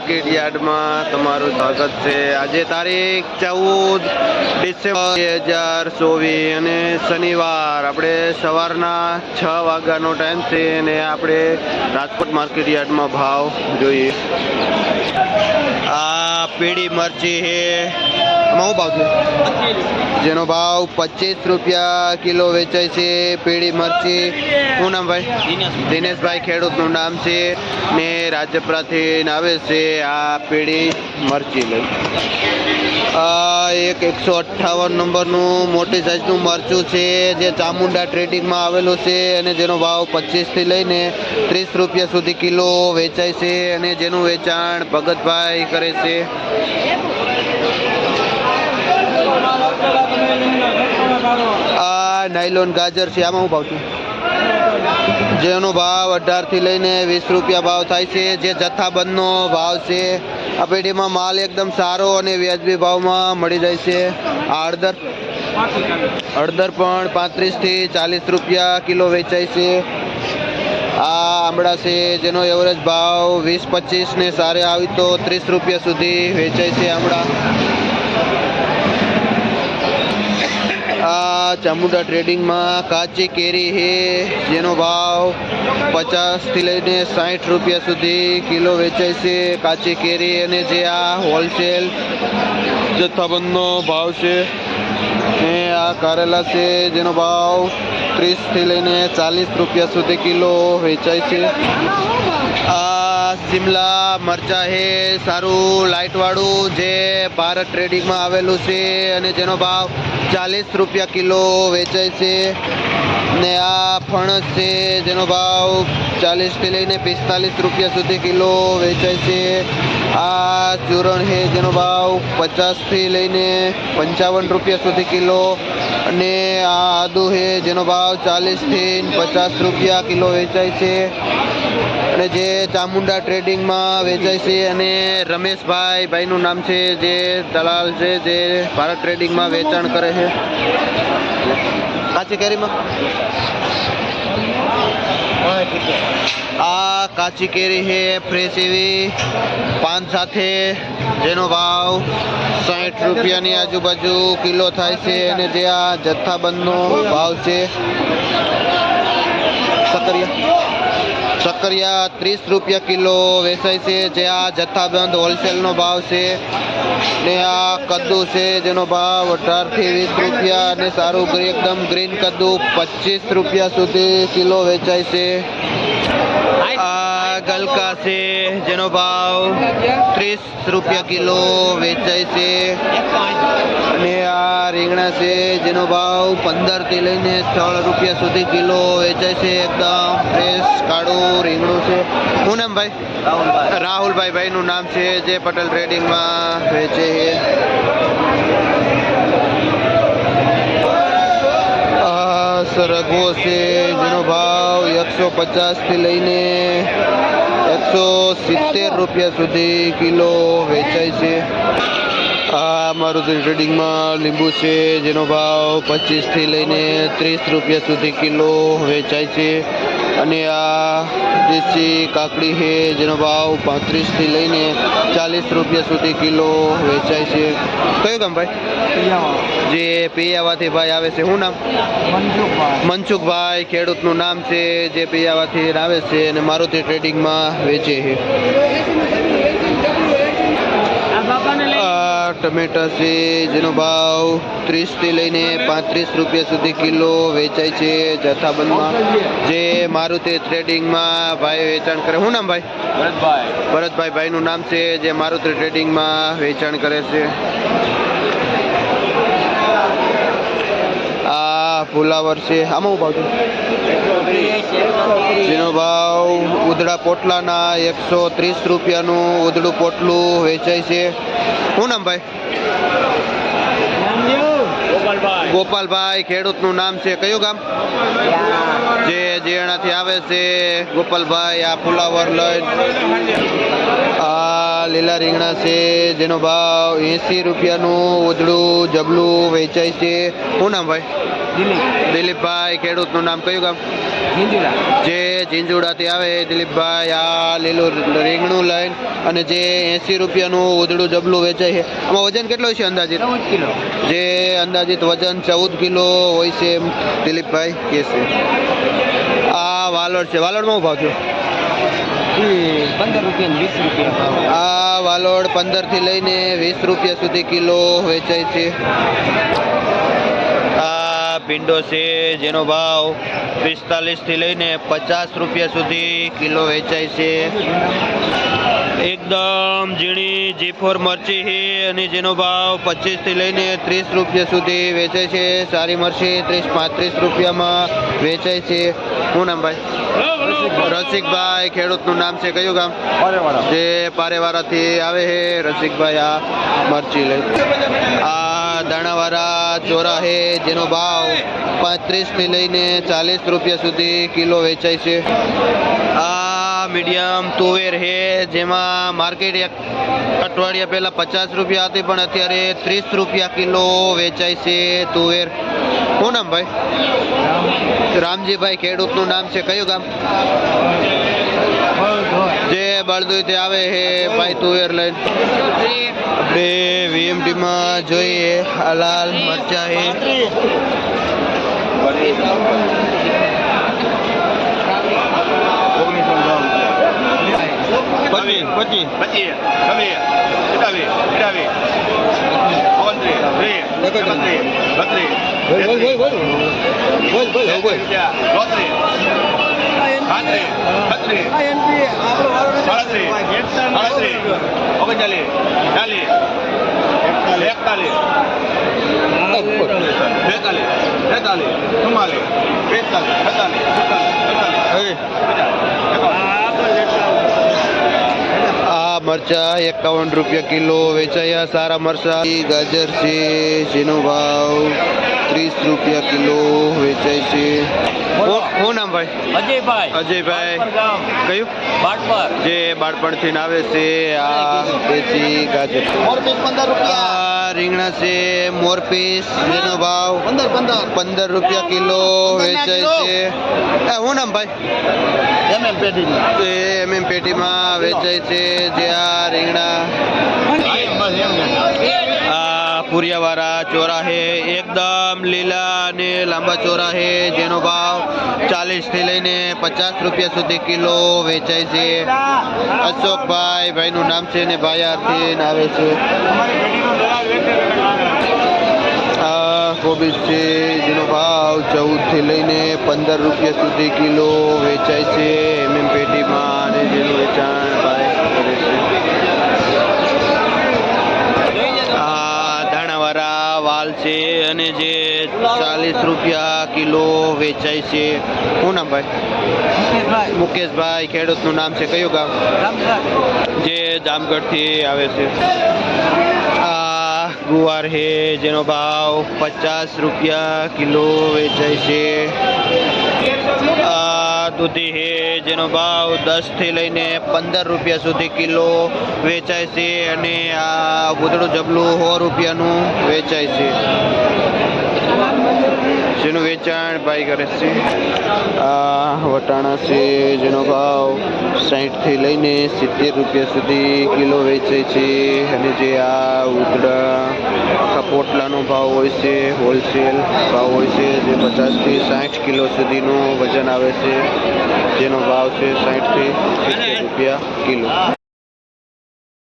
Market યાર્ડમાં તમારું સ્વાગત છે। આજે તારીખ 14 ડિસેમ્બર 2024 અને શનિવાર આપણે સવારના 6 વાગ્યાનો ટાઈમ છે અને આપણે રાજકોટ માર્કેટ યાર્ડમાં ભાવ જોઈએ। આ પીળી મરચી છે, આમાં શું ભાવ છે? જેનો ભાવ 25 રૂપિયા કિલો વેચાય છે। પીળી મરચી શું નામ ભાઈ? દિનેશભાઈ ખેડૂતનું નામ છે ને રાજપરાથી આવે છે આ પીળી મરચી લઈ। એક 158 નંબરનું મોટી સાઈઝનું મરચું છે જે ચામુંડા ટ્રેડિંગમાં આવેલું છે અને જેનો ભાવ 25 થી લઈને 30 રૂપિયા સુધી કિલો વેચાય છે અને જેનું વેચાણ ભગતભાઈ કરે છે। આ નાયલોન ગાજર છે, આમાં શું ભાવ છે? જેનો ભાવ 18 થી લઈને 20 રૂપિયા ભાવ થાય છે, જે જથ્થાબંધનો ભાવ છે। આ પેઢીમાં માલ એકદમ સારો અને વ્યાજબી ભાવમાં મળી જાય છે। આ હળદર પણ 35 થી 40 રૂપિયા કિલો વેચાય છે। આ આંબળા છે જેનો એવરેજ ભાવ 20-25 ને સારે આવી તો 30 રૂપિયા સુધી વેચાય છે આંબળા। આ ચામુંડા ટ્રેડિંગમાં કાચી કેરી છે જેનો ભાવ 50 થી લઈને 60 રૂપિયા સુધી કિલો વેચાય છે કાચી કેરી, અને જે આ હોલસેલ જથ્થાબંધનો ભાવ છે। ને આ કારેલા છે જેનો ભાવ 30 થી લઈને 40 રૂપિયા સુધી કિલો વેચાય છે। આ શિમલા મરચા છે સારું લાઇટ વાળું જે ભારત ટ્રેડિંગમાં આવેલું છે અને જેનો ભાવ 40 રૂપિયા કિલો વેચાય છે। ને આ ફણસ છે જેનો ભાવ 40 થી લઈને 45 રૂપિયા સુધી કિલો વેચાય છે। આ ચૂરણ છે જેનો ભાવ 50 થી લઈને 55 રૂપિયા સુધી કિલો, અને આ આદુ છે જેનો ભાવ 40 થી 50 રૂપિયા કિલો વેચાય છે અને જે ચામુંડા ટ્રેડિંગમાં વેચાય છે। અને રમેશભાઈ ભાઈનું નામ છે જે દલાલ છે જે ભારત ટ્રેડિંગમાં વેચાણ કરે છે। કાચી કેરીમાં આ કાચી કેરી છે ફ્રેશ એવી પાન સાથે, જેનો ભાવ 60 રૂપિયાની આજુબાજુ કિલો થાય છે અને જે આ જથ્થાબંધનો ભાવ છે। સક્કરિયા 30 રૂપિયા કિલો વેચાય છે જે આ જથ્થાબંધ હોલસેલનો ભાવ છે। ને આ કદ્દુ છે જેનો ભાવ 18 થી 20 રૂપિયા અને સારું એકદમ ગ્રીન કદ્દુ 25 રૂપિયા સુધી કિલો વેચાય છે। આ ગલકા છે જેનો ભાવ 30 રૂપિયા કિલો વેચાય છે અને આ રીંગણા છે જેનો ભાવ 15 થી લઈને 16 રૂપિયા સુધી કિલો વેચાય છે। એકદમ ફ્રેશ કાળું રીંગણું છે। શું નામ ભાઈ? રાહુલભાઈ ભાઈનું નામ છે જે પટેલ ટ્રેડિંગમાં વેચે છે। આ સરગવો છે જેનો ભાવ 150 થી લઈને 170 રૂપિયા સુધી કિલો વેચાય છે। આ મારુતિ ટ્રેડિંગમાં લીંબુ છે જેનો ભાવ 25 થી લઈને 30 રૂપિયા સુધી કિલો વેચાય છે અને આ દેશી કાકડી છે જેનો ભાવ 35 થી લઈને 40 રૂપિયા સુધી કિલો વેચાય છે। કયું ગામ ભાઈ? જે પિયાવાથી ભાઈ આવે છે, શું નામ? મનસુખભાઈ ખેડૂતનું નામ છે જે પિયાવાથી આવે છે અને મારુતિ ટ્રેડિંગમાં વેચે છે। ટમેટા છે જેનો ભાવ 30 થી લઈને 35 રૂપિયા સુધી કિલો વેચાય છે જથ્થાબંધમાં, જે મારુતિ ટ્રેડિંગમાં ભાઈ વેચાણ કરે। શું નામ ભાઈ? ભરતભાઈ ભાઈનું નામ છે જે મારુતિ ટ્રેડિંગમાં વેચાણ કરે છે। આ ફુલાવર છે, આમાં શું ભાવ છે? જેનો ભાવ ઉધડા પોટલાના 130 રૂપિયાનું ઉધડું પોટલું વેચાય છે। શું નામ ભાઈ? ગોપાલભાઈ ખેડૂતનું નામ છે, કયું ગામ? જે જેણાથી આવે છે ગોપાલભાઈ આ ફુલાવર લઈ। આ લીલા રીંગણા છે જેનો ભાવ 80 રૂપિયાનું ઉધડું જબલું વેચાય છે। શું નામ ભાઈ? દિલીપભાઈ ખેડૂતનું નામ કયું ગામ? જે ઝીંઝુડાથી આવે દિલીપભાઈ આ લીલું રીંગણું લઈને અને જે 80 રૂપિયાનું ઉધડું જબલું વેચાય છે આમાં વજન કેટલો છે અંદાજિત 14 કિલો. જે અંદાજિત વજન 14 કિલો હોય છે એમ દિલીપભાઈ કહે છે. આ વાલોડ છે, વાલોડમાં શું ભાવ થયો? 15 રૂપિયા 20 રૂપિયા. આ વાલોડ 15 થી લઈને 20 રૂપિયા સુધી કિલો વેચાય છે. આ ભીંડો છે જેનો ભાવ 45 થી લઈને 50 રૂપિયા સુધી કિલો વેચાય છે. એકદમ ઝીણી G4 મરચી છે અને જેનો ભાવ 25 થી લઈને 30 રૂપિયા સુધી વેચાય છે. સારી મરચી 30-35 રૂપિયામાં વેચાય છે. શું નામ ભાઈ? રસિકભાઈ. ખેડૂતનું નામ છે કયું ગામ? જે પારેવાળાથી આવે છે રસિકભાઈ આ મરચી લઈ. આ દાણાવાળા ચોરા છે જેનો ભાવ 35 થી લઈને 40 રૂપિયા સુધી કિલો વેચાય છે. આ મીડિયમ તુવેર છે જેમાં માર્કેટ એક અઠવાડિયા પહેલા 50 રૂપિયા હતી પણ અત્યારે 30 રૂપિયા કિલો વેચાય છે તુવેર. શું નામ ભાઈ? રામજીભાઈ. ખેડૂતનું નામ છે કયું ગામ? જે બળદુઈથી આવે છે ભાઈ તુવેર લઈને. આપણે VMT માં જોઈએ લાલ મરચા છે. આ મરચા 51 રૂપિયા કિલો વેચાયા. સારા મરચા. ગાજર છે જેનો ભાવ 30 રૂપિયા કિલો વેચાય છે. શું નામ ભાઈ? અજયભાઈ. અજયભાઈ. કયું? બાટપર. જે બાળપણથી આવે છે આ દેશી ગાજર. આ રીંગણા છે મોરપીસ જેનો ભાવ 15 રૂપિયા કિલો વેચાય છે. શું નામ ભાઈ? MM પેટીમાં વેચાય છે જે આ રીંગણા. આ પુરિયાવાળા ચોરા છે એકદમ લીલા અને લાંબા ચોરા છે જેનો ભાવ 40 થી લઈને 50 રૂપિયા સુધી કિલો વેચાય છે. અશોકભાઈ ભાઈનું નામ છે ને ભાયારથી આવે છે. આ કોબીજ છે જેનો ભાવ 14 થી લઈને 15 રૂપિયા સુધી કિલો વેચાય છે MM પેટીમાં અને જેનું વેચાણ ભાઈ કરે છે. આ દાણાવાળા વાલ છે અને જે 40 રૂપિયા કિલો વેચાય છે. શું નામ ભાઈ? મુકેશભાઈ. ખેડૂતનું નામ છે કયું ગામ? જે જામગઢથી આવે છે. આ ગુવાર છે જેનો ભાવ 50 રૂપિયા કિલો વેચાય છે. આ દૂધી છે જેનો ભાવ 10 થી લઈને 15 રૂપિયા સુધી કિલો વેચાય છે અને આ ઉધડું જબલું 100 રૂપિયાનું વેચાય છે જેનું વેચાણ ભાઈ કરે છે. આ વટાણા છે જેનો ભાવ 60 થી લઈને 70 રૂપિયા સુધી કિલો વેચાય છે અને જે આ ઉધડા આખા પોટલાનો ભાવ હોય છે હોલસેલ ભાવ હોય છે જે 50 થી 60 કિલો સુધીનું વજન આવે છે જેનો ભાવ છે 60 થી 70 રૂપિયા કિલો.